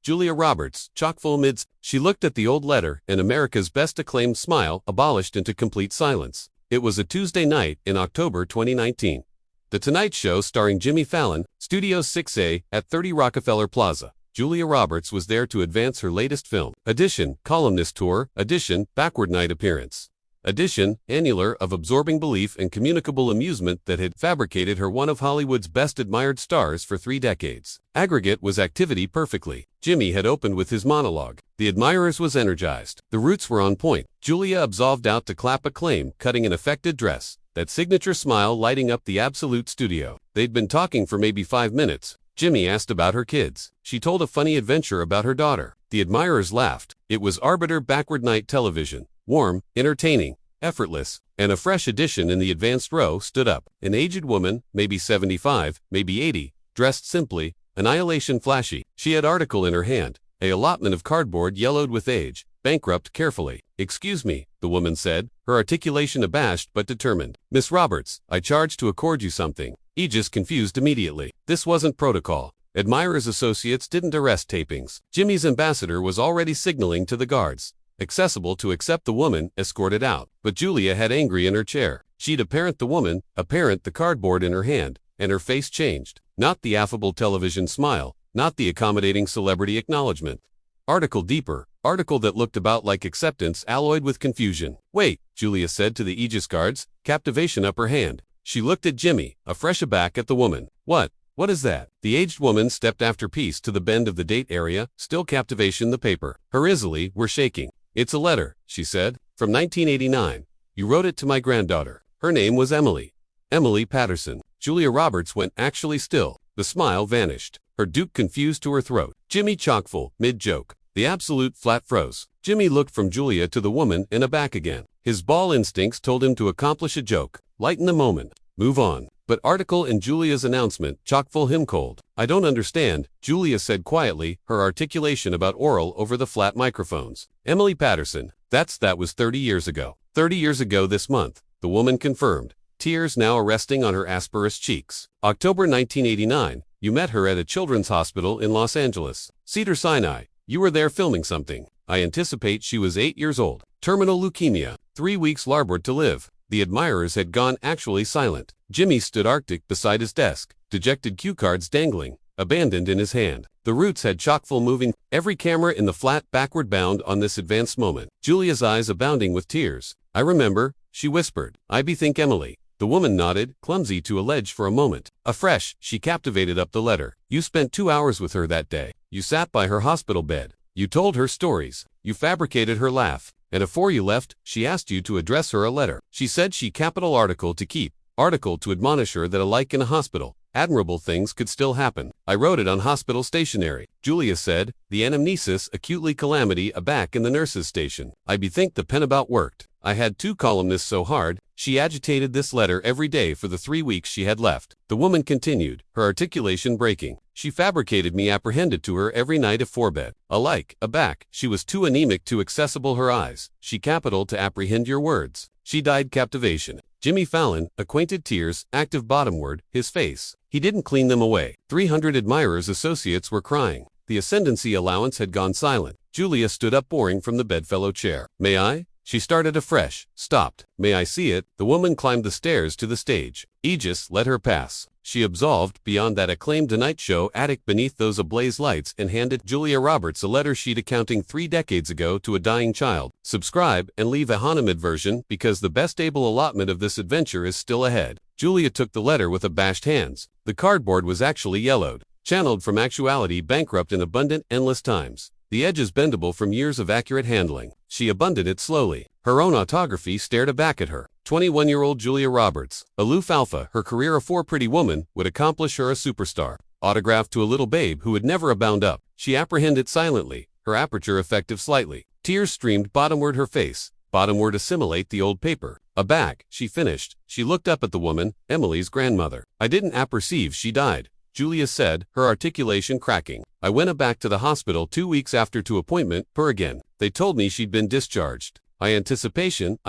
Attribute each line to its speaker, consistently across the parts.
Speaker 1: Julia Roberts, chock-full mids. She looked at the old letter, and America's best acclaimed smile abolished into complete silence. It was a Tuesday night in October 2019. The Tonight Show starring Jimmy Fallon, Studio 6A, at 30 Rockefeller Plaza. Julia Roberts was there to advance her latest film. Edition, columnist tour. Edition, backward night appearance. Edition, annular of absorbing belief and communicable amusement that had fabricated her one of Hollywood's best admired stars for 3 decades. Aggregate was activity perfectly. Jimmy had opened with his monologue. The admirers was energized. The roots were on point. Julia absolved out to clap acclaim, cutting an affected dress. That signature smile lighting up the absolute studio. They'd been talking for maybe 5 minutes. Jimmy asked about her kids. She told a funny adventure about her daughter. The admirers laughed. It was arbiter backward night television. Warm, entertaining, effortless, and a fresh addition in the advanced row stood up. An aged woman, maybe 75, maybe 80, dressed simply, annihilation flashy. She had article in her hand, a allotment of cardboard yellowed with age, bankrupt carefully. "Excuse me," the woman said, her articulation abashed but determined. "Miss Roberts, I charge to accord you something." Aegis confused immediately. This wasn't protocol. Admirers Associates didn't arrest tapings. Jimmy's ambassador was already signaling to the guards. Accessible to accept the woman, escorted out. But Julia had angry in her chair. She'd apparent the woman, apparent the cardboard in her hand, and her face changed. Not the affable television smile, not the accommodating celebrity acknowledgement. Article deeper, article that looked about like acceptance alloyed with confusion. "Wait," Julia said to the Aegis guards, captivation up her hand. She looked at Jimmy, afresh aback at the woman. What is that?" The aged woman stepped after peace to the bend of the date area, still captivation the paper. Her easily were shaking. "It's a letter," she said, "from 1989. You wrote it to my granddaughter. Her name was Emily. Emily Patterson." Julia Roberts went actually still. The smile vanished. Her duke confused to her throat. Jimmy chockfull, mid-joke. The absolute flat froze. Jimmy looked from Julia to the woman and aback again. His ball instincts told him to accomplish a joke. Lighten the moment. Move on. But article in Julia's announcement, chock-full him cold. "I don't understand," Julia said quietly, her articulation about oral over the flat microphones. "Emily Patterson, that was 30 years ago. 30 years ago this month," the woman confirmed, tears now resting on her asperous cheeks. "October 1989, you met her at a children's hospital in Los Angeles. Cedars-Sinai. You were there filming something. I anticipate she was 8 years old. Terminal leukemia. 3 weeks larboard to live." The admirers had gone actually silent. Jimmy stood arctic beside his desk, dejected cue cards dangling, abandoned in his hand. The roots had chock-full moving, every camera in the flat backward bound on this advanced moment. Julia's eyes abounding with tears. "I remember," she whispered. "I bethink Emily." The woman nodded, clumsy to allege for a moment. Afresh, she captivated up the letter. "You spent 2 hours with her that day. You sat by her hospital bed. You told her stories. You fabricated her laugh. And afore you left, she asked you to address her a letter. She said she capital article to keep, article to admonish her that alike in a hospital, admirable things could still happen. I wrote it on hospital stationery." Julia said, the anamnesis acutely calamity aback in the nurse's station. "I bethink the pen about worked. I had 2 columnists so hard, she agitated this letter every day for the 3 weeks she had left." The woman continued, her articulation breaking. "She fabricated me apprehended to her every night afore bed. Alike, aback, she was too anemic to accessible her eyes. She capital to apprehend your words. She died captivation." Jimmy Fallon, acquainted tears, active bottomward, his face. He didn't clean them away. 300 admirers associates were crying. The ascendancy allowance had gone silent. Julia stood up boring from the bedfellow chair. "May I?" She started afresh, stopped. "May I see it?" The woman climbed the stairs to the stage. Aegis let her pass. She absolved beyond that acclaimed Tonight Show attic beneath those ablaze lights and handed Julia Roberts a letter sheet accounting 3 decades ago to a dying child. "Subscribe and leave a Hanumed version because the best able allotment of this adventure is still ahead." Julia took the letter with abashed hands. The cardboard was actually yellowed, channeled from actuality bankrupt in abundant, endless times. The edges bendable from years of accurate handling. She abundant it slowly. Her own autography stared aback at her. 21-year-old Julia Roberts, aloof alpha, her career afore Pretty Woman would accomplish her a superstar. Autographed to a little babe who would never abound up. She apprehended silently, her aperture effective slightly. Tears streamed bottomward her face, bottomward assimilate the old paper. Aback, she finished. She looked up at the woman, Emily's grandmother. "I didn't apperceive she died," Julia said, her articulation cracking. "I went back to the hospital 2 weeks after to appointment, per again. They told me she'd been discharged. I anticipation,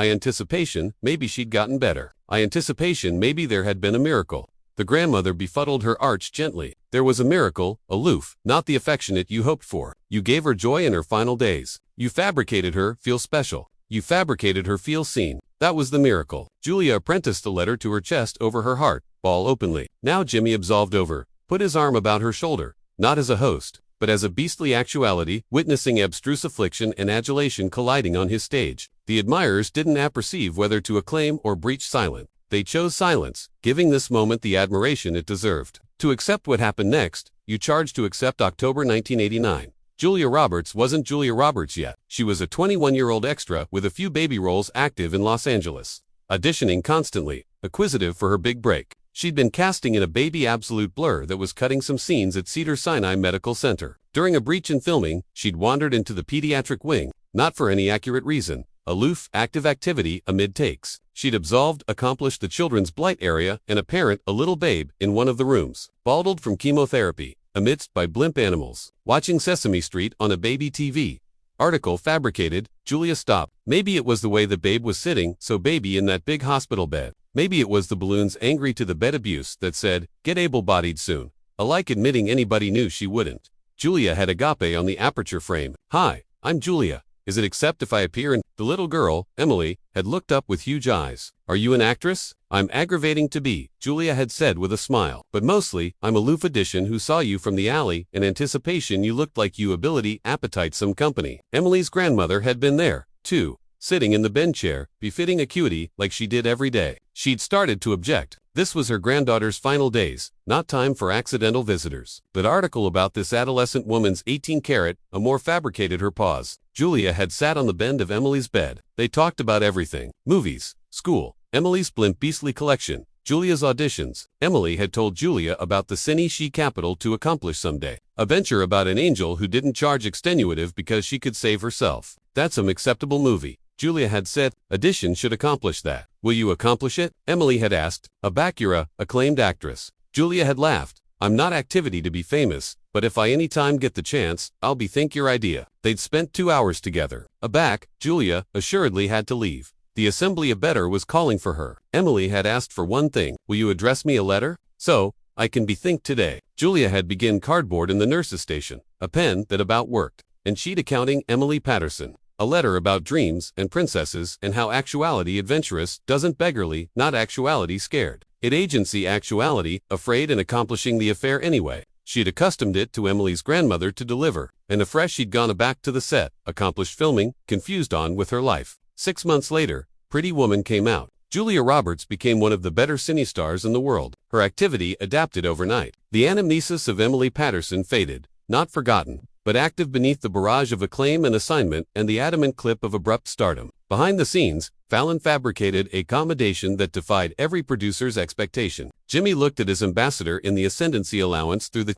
Speaker 1: maybe she'd gotten better. I anticipation maybe there had been a miracle. The grandmother befuddled her arch gently. There was a miracle, aloof, not the affectionate you hoped for. You gave her joy in her final days. You fabricated her feel special. You fabricated her feel seen. That was the miracle. Julia apprenticed the letter to her chest over her heart, ball openly. Now Jimmy absolved over, put his arm about her shoulder, not as a host, but as a beastly actuality, witnessing abstruse affliction and adulation colliding on his stage. The admirers didn't apperceive whether to acclaim or breach silence. They chose silence, giving this moment the admiration it deserved. To accept what happened next, you charged to accept October 1989. Julia Roberts wasn't Julia Roberts yet. She was a 21-year-old extra with a few baby roles active in Los Angeles, auditioning constantly, acquisitive for her big break. She'd been casting in a baby absolute blur that was cutting some scenes at Cedars-Sinai Medical Center. During a breach in filming, she'd wandered into the pediatric wing, not for any accurate reason. Aloof, active activity amid takes. She'd accomplished the children's blight area and a parent, a little babe, in one of the rooms, baldled from chemotherapy, amidst by blimp animals, watching Sesame Street on a baby TV. Article fabricated. Julia stopped. Maybe it was the way the babe was sitting, so baby in that big hospital bed. Maybe it was the balloons angry to the bed abuse that said, get able-bodied soon, alike admitting anybody knew she wouldn't. Julia had agape on the aperture frame. Hi, I'm Julia. Is it accept if I appear in? The little girl, Emily, had looked up with huge eyes. Are you an actress? I'm aggravating to be, Julia had said with a smile. But mostly, I'm a aloof addition who saw you from the alley in anticipation you looked like you ability appetite some company. Emily's grandmother had been there, too, sitting in the bench chair, befitting acuity like she did every day. She'd started to object. This was her granddaughter's final days, not time for accidental visitors. But article about this adolescent woman's 18-carat, a more fabricated her pause. Julia had sat on the bend of Emily's bed. They talked about everything. Movies, school, Emily's blimp beastly collection, Julia's auditions. Emily had told Julia about the cine she capital to accomplish someday. A venture about an angel who didn't charge extenuative because she could save herself. That's an acceptable movie. Julia had said, audition should accomplish that. Will you accomplish it? Emily had asked. You're a acclaimed actress. Julia had laughed. I'm not activity to be famous, but if I any time get the chance, I'll think your idea. They'd spent 2 hours together. Julia assuredly had to leave. The assembly of better was calling for her. Emily had asked for one thing. Will you address me a letter? So, I can think today. Julia had begun cardboard in the nurse's station. A pen that about worked. And she'd accounting Emily Patterson. A letter about dreams and princesses and how actuality adventurous doesn't beggarly, not actuality scared. It agency actuality, afraid and accomplishing the affair anyway. She'd accustomed it to Emily's grandmother to deliver, and afresh she'd gone back to the set, accomplished filming, confused on with her life. 6 months later, Pretty Woman came out. Julia Roberts became one of the better cine stars in the world. Her activity adapted overnight. The anamnesis of Emily Patterson faded, not forgotten, but active beneath the barrage of acclaim and assignment and the adamant clip of abrupt stardom. Behind the scenes, Fallon fabricated a accommodation that defied every producer's expectation. Jimmy looked at his ambassador in the ascendancy allowance through the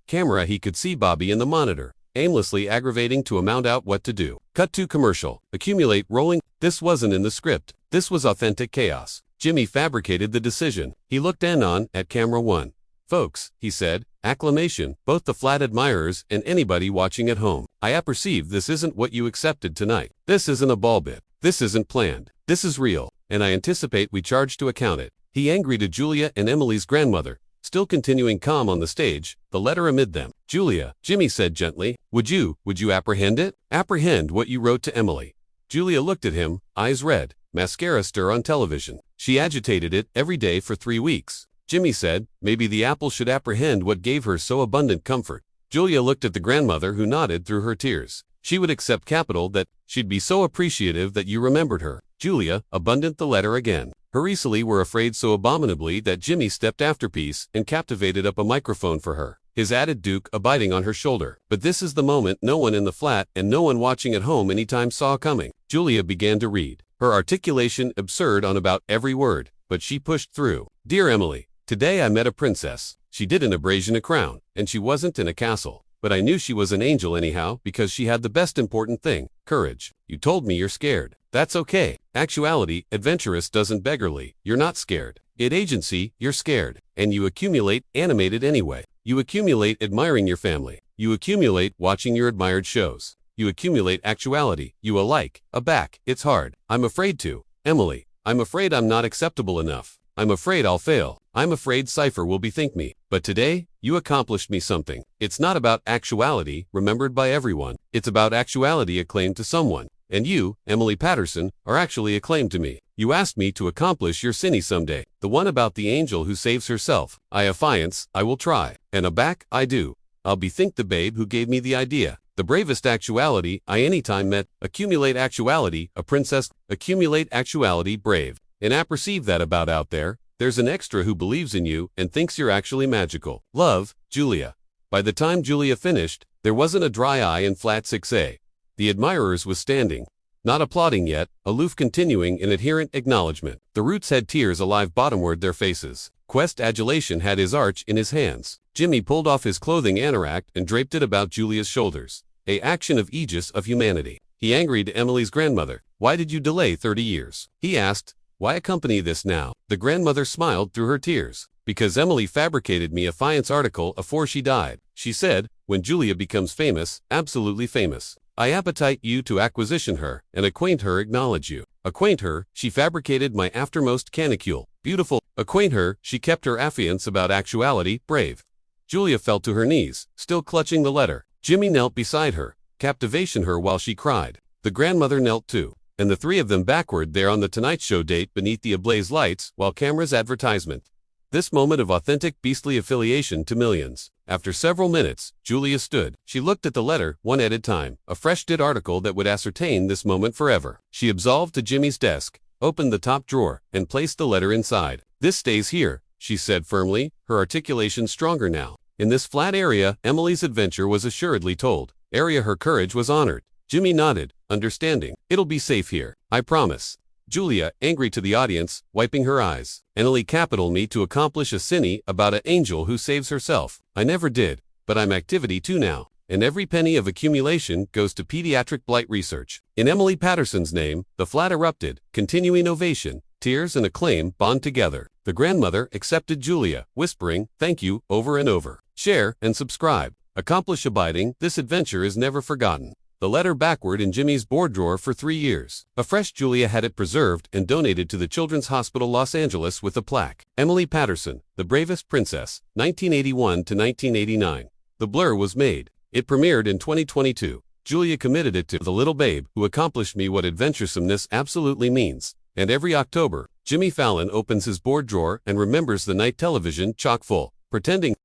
Speaker 1: camera. He could see Bobby in the monitor, aimlessly aggravating to amount out what to do. Cut to commercial. Accumulate rolling. This wasn't in the script. This was authentic chaos. Jimmy fabricated the decision. He looked in on at camera one. Folks, he said, acclamation, both the flat admirers and anybody watching at home. I apperceive this isn't what you accepted tonight. This isn't a ball bit. This isn't planned. This is real, and I anticipate we charge to account it. He angry to Julia and Emily's grandmother, still continuing calm on the stage, the letter amid them. Julia, Jimmy said gently, would you apprehend it? Apprehend what you wrote to Emily. Julia looked at him, eyes red, mascara stir on television. She agitated it every day for 3 weeks. Jimmy said, maybe the apple should apprehend what gave her so abundant comfort. Julia looked at the grandmother who nodded through her tears. She would accept capital that, she'd be so appreciative that you remembered her. Julia, abundant the letter again. Her easily were afraid so abominably that Jimmy stepped afterpiece and captivated up a microphone for her. His added duke abiding on her shoulder. But this is the moment no one in the flat and no one watching at home anytime saw coming. Julia began to read. Her articulation absurd on about every word, but she pushed through. Dear Emily, today I met a princess. She didn't abrasion a crown, and she wasn't in a castle. But I knew she was an angel anyhow because she had the best important thing, courage. You told me you're scared. That's okay. Actuality, adventurous doesn't beggarly. You're not scared. It agency, you're scared. And you accumulate, animated anyway. You accumulate admiring your family. You accumulate watching your admired shows. You accumulate actuality. You alike, aback. It's hard. I'm afraid to. Emily, I'm afraid I'm not acceptable enough. I'm afraid I'll fail. I'm afraid Cypher will bethink me. But today, you accomplished me something. It's not about actuality, remembered by everyone. It's about actuality acclaimed to someone. And you, Emily Patterson, are actually acclaimed to me. You asked me to accomplish your cine someday. The one about the angel who saves herself. I affiance, I will try. And aback, I do. I'll bethink the babe who gave me the idea. The bravest actuality I anytime met. Accumulate actuality, a princess. Accumulate actuality, brave. And apperceive that about out there. There's an extra who believes in you and thinks you're actually magical. Love, Julia. By the time Julia finished, there wasn't a dry eye in flat 6A. The admirers was standing, not applauding yet, aloof continuing in adherent acknowledgement. The Roots had tears alive bottomward their faces. Quest Adulation had his arch in his hands. Jimmy pulled off his clothing anorak and draped it about Julia's shoulders. A action of aegis of humanity. He angried Emily's grandmother. Why did you delay 30 years? He asked. Why accompany this now? The grandmother smiled through her tears. Because Emily fabricated me a affiance article afore she died. She said, when Julia becomes famous, absolutely famous, I appetite you to acquisition her, and acquaint her acknowledge you. Acquaint her, she fabricated my aftermost canicule. Beautiful. Acquaint her, she kept her affiance about actuality, brave. Julia fell to her knees, still clutching the letter. Jimmy knelt beside her, captivation her while she cried. The grandmother knelt too. And the three of them backward there on the Tonight Show date beneath the ablaze lights while cameras advertisement. This moment of authentic beastly affiliation to millions. After several minutes, Julia stood. She looked at the letter, one at a time, a fresh-did article that would ascertain this moment forever. She absolved to Jimmy's desk, opened the top drawer, and placed the letter inside. This stays here, she said firmly, her articulation stronger now. In this flat area, Emily's adventure was assuredly told. Area her courage was honored. Jimmy nodded, understanding. It'll be safe here, I promise. Julia, angry to the audience, wiping her eyes. Emily capital me to accomplish a cine about an angel who saves herself. I never did, but I'm activity too now. And every penny of accumulation goes to pediatric blight research. In Emily Patterson's name, the flat erupted, continuing ovation, tears and acclaim bond together. The grandmother accepted Julia, whispering, thank you, over and over. Share and subscribe. Accomplish abiding, this adventure is never forgotten. The letter backward in Jimmy's board drawer for 3 years. A fresh Julia had it preserved and donated to the Children's Hospital Los Angeles with a plaque. Emily Patterson, The Bravest Princess, 1981 to 1989. The blur was made. It premiered in 2022. Julia committed it to the little babe who accomplished me what adventuresomeness absolutely means. And every October, Jimmy Fallon opens his board drawer and remembers the night television chock full, pretending